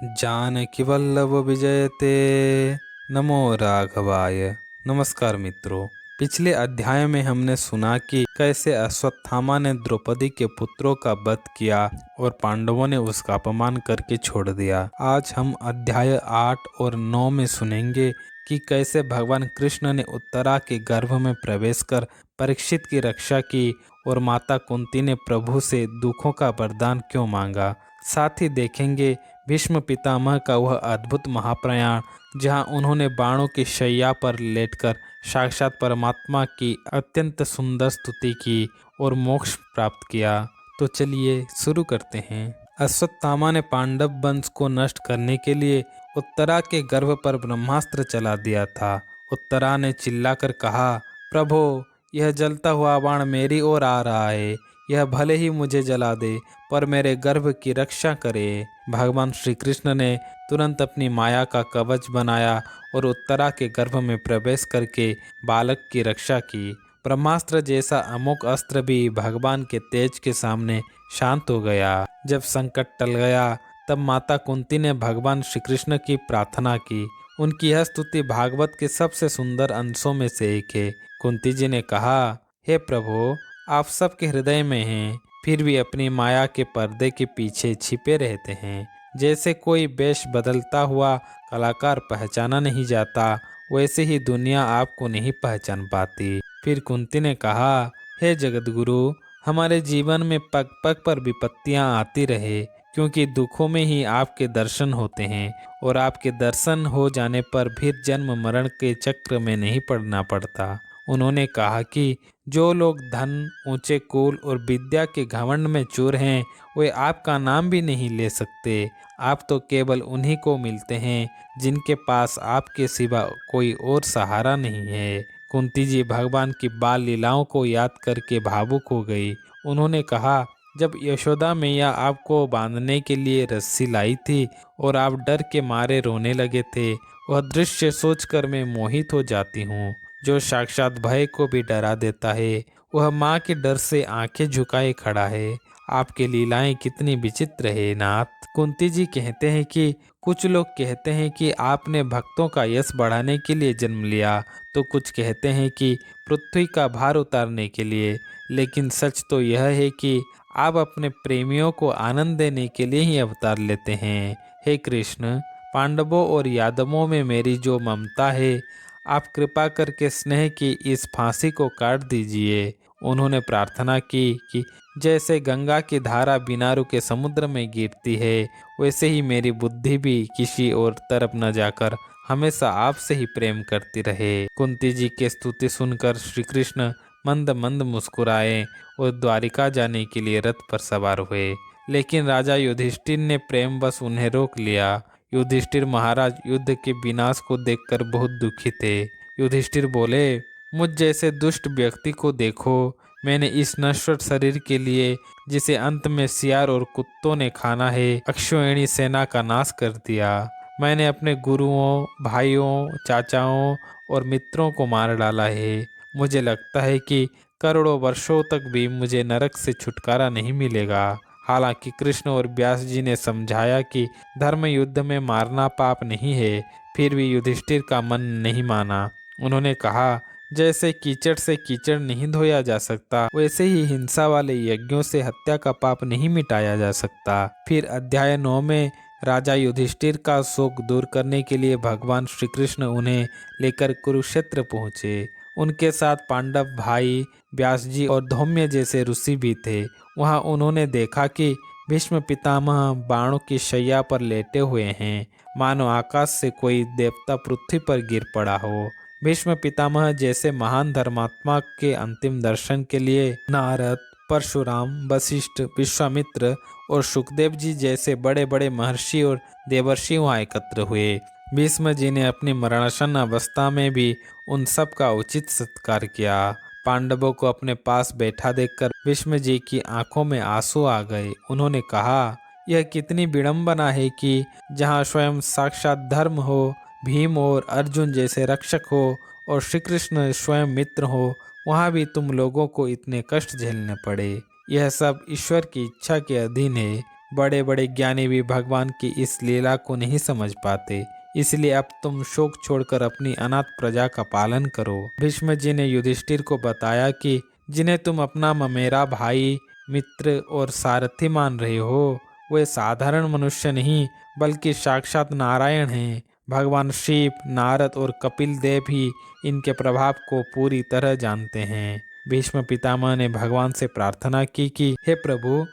जानकी वल्लभ विजयते। नमो राघवाय। नमस्कार मित्रों। पिछले अध्याय में हमने सुना कि कैसे अश्वत्थामा ने द्रौपदी के पुत्रों का वध किया और पांडवों ने उसका अपमान करके छोड़ दिया। आज हम अध्याय 8 और 9 में सुनेंगे कि कैसे भगवान कृष्ण ने उत्तरा के गर्भ में प्रवेश कर परीक्षित की रक्षा की और माता कुंती ने प्रभु से दुखों का वरदान क्यों मांगा। साथ ही देखेंगे भीष्म पितामह का वह अद्भुत महाप्रयाण, जहां उन्होंने बाणों की शैया पर लेटकर साक्षात परमात्मा की अत्यंत सुंदर स्तुति की और मोक्ष प्राप्त किया। तो चलिए शुरू करते हैं। अश्वत्थामा ने पांडव वंश को नष्ट करने के लिए उत्तरा के गर्भ पर ब्रह्मास्त्र चला दिया था। उत्तरा ने चिल्लाकर कहा, प्रभो, यह जलता हुआ बाण मेरी ओर आ रहा है। यह भले ही मुझे जला दे, पर मेरे गर्भ की रक्षा करे। भगवान श्री कृष्ण ने तुरंत अपनी माया का कवच बनाया और उत्तरा के गर्भ में प्रवेश करके बालक की रक्षा की। ब्रह्मास्त्र जैसा अमोघ अस्त्र भी भगवान के तेज के सामने शांत हो गया। जब संकट टल गया, तब माता कुंती ने भगवान श्री कृष्ण की प्रार्थना की। उनकी यह स्तुति भागवत के सबसे सुंदर अंशों में से एक है। कुंती जी ने कहा, हे प्रभु, आप सबके हृदय में हैं, फिर भी अपनी माया के पर्दे के पीछे छिपे रहते हैं। जैसे कोई वेश बदलता हुआ कलाकार पहचाना नहीं जाता, वैसे ही दुनिया आपको नहीं पहचान पाती। फिर कुंती ने कहा, हे जगतगुरु, हमारे जीवन में पग पग पर विपत्तियां आती रहे, क्योंकि दुखों में ही आपके दर्शन होते हैं और आपके दर्शन हो जाने पर फिर जन्म मरण के चक्र में नहीं पड़ना पड़ता। उन्होंने कहा कि जो लोग धन, ऊंचे कुल और विद्या के घमंड में चूर हैं, वे आपका नाम भी नहीं ले सकते। आप तो केवल उन्हीं को मिलते हैं जिनके पास आपके सिवा कोई और सहारा नहीं है। कुंती जी भगवान की बाल लीलाओं को याद करके भावुक हो गई। उन्होंने कहा, जब यशोदा मैया आपको बांधने के लिए रस्सी लाई थी और आप डर के मारे रोने लगे थे, वह दृश्य सोचकर मैं मोहित हो जाती हूँ। जो साक्षात भय को भी डरा देता है, वह माँ के डर से आंखें झुकाए खड़ा है। आपकी लीलाएं कितनी विचित्र है नाथ। कुंती जी कहते हैं कि कुछ लोग कहते हैं कि आपने भक्तों का यश बढ़ाने के लिए जन्म लिया, तो कुछ कहते हैं कि पृथ्वी का भार उतारने के लिए। लेकिन सच तो यह है कि आप अपने प्रेमियों को आनंद देने के लिए ही अवतार लेते हैं। हे कृष्ण, पांडवों और यादवों में मेरी जो ममता है, आप कृपा करके स्नेह की इस फांसी को काट दीजिए। उन्होंने प्रार्थना की कि जैसे गंगा की धारा बिना रुके समुद्र में गिरती है, वैसे ही मेरी बुद्धि भी किसी और तरफ न जाकर हमेशा आपसे ही प्रेम करती रहे। कुंती जी की स्तुति सुनकर श्री कृष्ण मंद मंद मुस्कुराए और द्वारिका जाने के लिए रथ पर सवार हुए। लेकिन राजा युधिष्ठिर ने प्रेमवश उन्हें रोक लिया। युधिष्ठिर महाराज युद्ध के विनाश को देखकर बहुत दुखी थे। युधिष्ठिर बोले, मुझ जैसे दुष्ट व्यक्ति को देखो। मैंने इस नश्वर शरीर के लिए, जिसे अंत में सियार और कुत्तों ने खाना है, अक्षौहिणी सेना का नाश कर दिया। मैंने अपने गुरुओं, भाइयों, चाचाओं और मित्रों को मार डाला है। मुझे लगता है कि करोड़ों वर्षों तक भी मुझे नरक से छुटकारा नहीं मिलेगा। हालांकि कृष्ण और व्यास जी ने समझाया कि धर्म युद्ध में मारना पाप नहीं है, फिर भी युधिष्ठिर का मन नहीं माना। उन्होंने कहा, जैसे कीचड़ से कीचड़ नहीं धोया जा सकता, वैसे ही हिंसा वाले यज्ञों से हत्या का पाप नहीं मिटाया जा सकता। फिर अध्याय 9 में राजा युधिष्ठिर का शोक दूर करने के लिए भगवान श्री कृष्ण उन्हें लेकर कुरुक्षेत्र पहुँचे। उनके साथ पांडव भाई व्यास जी और धौम्य जैसे ऋषि भी थे। वहां उन्होंने देखा कि भीष्म पितामह बाणों की शैया पर लेटे हुए हैं, मानो आकाश से कोई देवता पृथ्वी पर गिर पड़ा हो। भीष्म पितामह जैसे महान धर्मात्मा के अंतिम दर्शन के लिए नारद, परशुराम, वशिष्ठ, विश्वामित्र और सुखदेव जी जैसे बड़े बड़े महर्षि और देवर्षि वहां एकत्र हुए। भीष्म जी ने अपनी मरणासन अवस्था में भी उन सब का उचित सत्कार किया। पांडवों को अपने पास बैठा देखकर भीष्म जी की आंखों में आंसू आ गए। उन्होंने कहा, यह कितनी विडंबना है कि जहाँ स्वयं साक्षात धर्म हो, भीम और अर्जुन जैसे रक्षक हो और श्री कृष्ण स्वयं मित्र हो, वहाँ भी तुम लोगों को इतने कष्ट झेलने पड़े। यह सब ईश्वर की इच्छा के अधीन है। बड़े बड़े ज्ञानी भी भगवान की इस लीला को नहीं समझ पाते, इसलिए अब तुम शोक छोड़कर अपनी अनाथ प्रजा का पालन करो। भीष्म जी ने युधिष्ठिर को बताया कि जिन्हें तुम अपना ममेरा भाई, मित्र और सारथी मान रहे हो, वे साधारण मनुष्य नहीं बल्कि साक्षात नारायण हैं। भगवान शिव, नारद और कपिल देव ही इनके प्रभाव को पूरी तरह जानते हैं। भीष्म पितामह ने भगवान से प्रार्थना की कि हे प्रभु,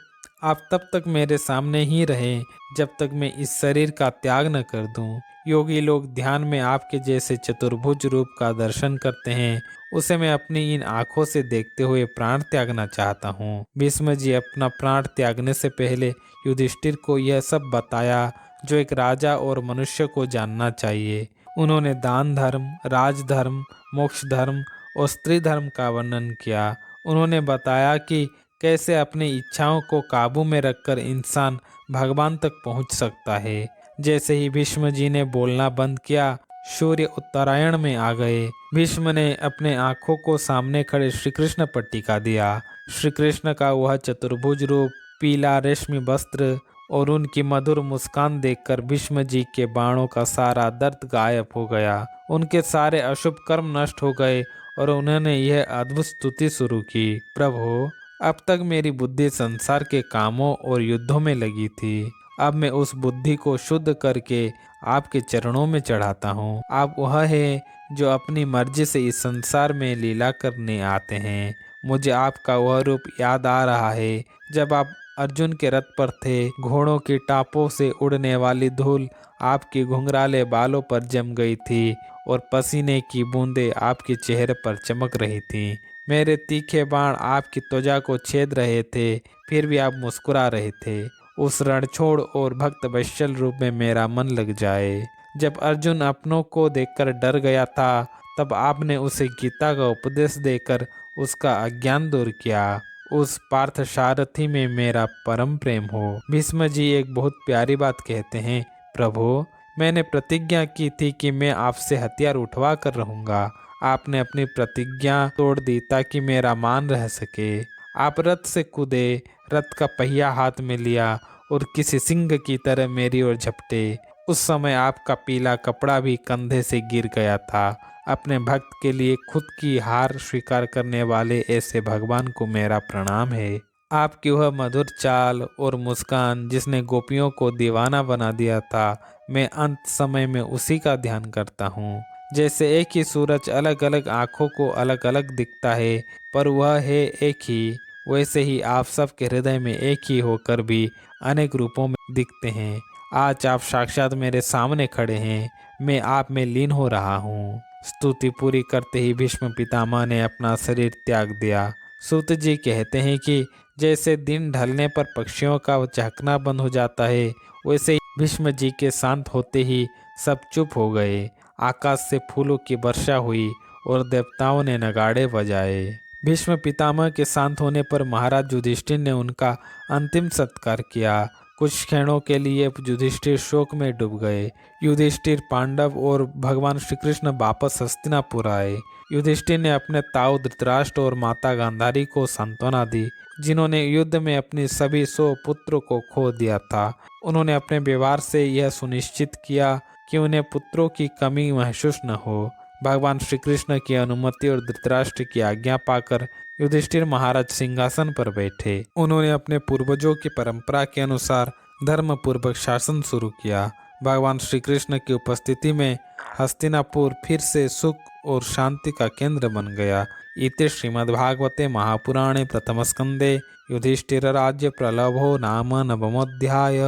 आप तब तक मेरे सामने ही रहें जब तक मैं इस शरीर का त्याग न कर दूं। योगी लोग ध्यान में आपके जैसे चतुर्भुज रूप का दर्शन करते हैं, उसे मैं अपनी इन आंखों से देखते हुए प्राण त्यागना चाहता हूँ। भीष्म जी अपना प्राण त्यागने से पहले युधिष्ठिर को यह सब बताया जो एक राजा और मनुष्य को जानना चाहिए। उन्होंने दान धर्म, राजधर्म, मोक्ष धर्म और स्त्री धर्म का वर्णन किया। उन्होंने बताया कि कैसे अपनी इच्छाओं को काबू में रखकर इंसान भगवान तक पहुंच सकता है। जैसे ही भीष्म जी ने बोलना बंद किया, सूर्य उत्तरायण में आ गए। भीष्म ने अपने आंखों को सामने खड़े श्री कृष्ण पर टिका दिया। श्री कृष्ण का वह चतुर्भुज रूप, पीला रेशमी वस्त्र और उनकी मधुर मुस्कान देखकर भीष्म जी के बाणों का सारा दर्द गायब हो गया। उनके सारे अशुभ कर्म नष्ट हो गए और उन्होंने यह अद्भुत स्तुति शुरू की। प्रभु, अब तक मेरी बुद्धि संसार के कामों और युद्धों में लगी थी। अब मैं उस बुद्धि को शुद्ध करके आपके चरणों में चढ़ाता हूँ। आप वह है जो अपनी मर्जी से इस संसार में लीला करने आते हैं। मुझे आपका वह रूप याद आ रहा है जब आप अर्जुन के रथ पर थे। घोड़ों की टापों से उड़ने वाली धूल आपके घुंघराले बालों पर जम गई थी और पसीने की बूंदें आपके चेहरे पर चमक रही थीं। मेरे तीखे बाण आपकी त्वचा को छेद रहे थे, फिर भी आप मुस्कुरा रहे थे। उस रणछोड़ और भक्त वत्सल रूप में मेरा मन लग जाए। जब अर्जुन अपनों को देखकर डर गया था, तब आपने उसे गीता का उपदेश देकर उसका अज्ञान दूर किया। उस पार्थ सारथी में मेरा परम प्रेम हो। भीष्म जी एक बहुत प्यारी बात कहते हैं, प्रभु, मैंने प्रतिज्ञा की थी कि मैं आपसे हथियार उठवा कर रहूंगा। आपने अपनी प्रतिज्ञा तोड़ दी ताकि मेरा मान रह सके। आप रथ से कूदे, रथ का पहिया हाथ में लिया और किसी सिंह की तरह मेरी ओर झपटे। उस समय आपका पीला कपड़ा भी कंधे से गिर गया था। अपने भक्त के लिए खुद की हार स्वीकार करने वाले ऐसे भगवान को मेरा प्रणाम है। आपकी वह मधुर चाल और मुस्कान जिसने गोपियों को दीवाना बना दिया था, मैं अंत समय में उसी का ध्यान करता हूँ। जैसे एक ही सूरज अलग अलग आँखों को अलग अलग दिखता है, पर वह है एक ही, वैसे ही आप सबके हृदय में एक ही होकर भी अनेक रूपों में दिखते हैं। आज आप साक्षात मेरे सामने खड़े हैं, मैं आप में लीन हो रहा हूँ। स्तुति पूरी करते ही भीष्म पितामह ने अपना शरीर त्याग दिया। सूत जी कहते हैं कि जैसे दिन ढलने पर पक्षियों का चहकना बंद हो जाता है, वैसे ही भीष्म जी के शांत होते ही सब चुप हो गए। आकाश से फूलों की वर्षा हुई और देवताओं ने नगाड़े बजाए। भीष्म पितामह के शांत होने पर महाराज युधिष्ठिर ने उनका अंतिम सत्कार किया। कुछ क्षणों के लिए युधिष्ठिर शोक में डूब गए। युधिष्ठिर, पांडव और भगवान श्री कृष्ण वापस हस्तिनापुर आए। युधिष्ठिर ने अपने ताऊ धृतराष्ट्र और माता गांधारी को सांत्वना दी, जिन्होंने युद्ध में अपने सभी 100 पुत्रों को खो दिया था। उन्होंने अपने व्यवहार से यह सुनिश्चित किया कि उन्हें पुत्रों की कमी महसूस न हो। भगवान श्री कृष्ण की अनुमति और धृतराष्ट्र की आज्ञा पाकर युधिष्ठिर महाराज सिंहासन पर बैठे। उन्होंने अपने पूर्वजों की परंपरा के अनुसार धर्म पूर्वक शासन शुरू किया। भगवान श्री कृष्ण की उपस्थिति में हस्तिनापुर फिर से सुख और शांति का केंद्र बन गया। इति श्रीमद्भागवते महापुराणे प्रथम स्कंदे युधिष्ठिर राज्य प्रलभो नाम नवमोऽध्याय।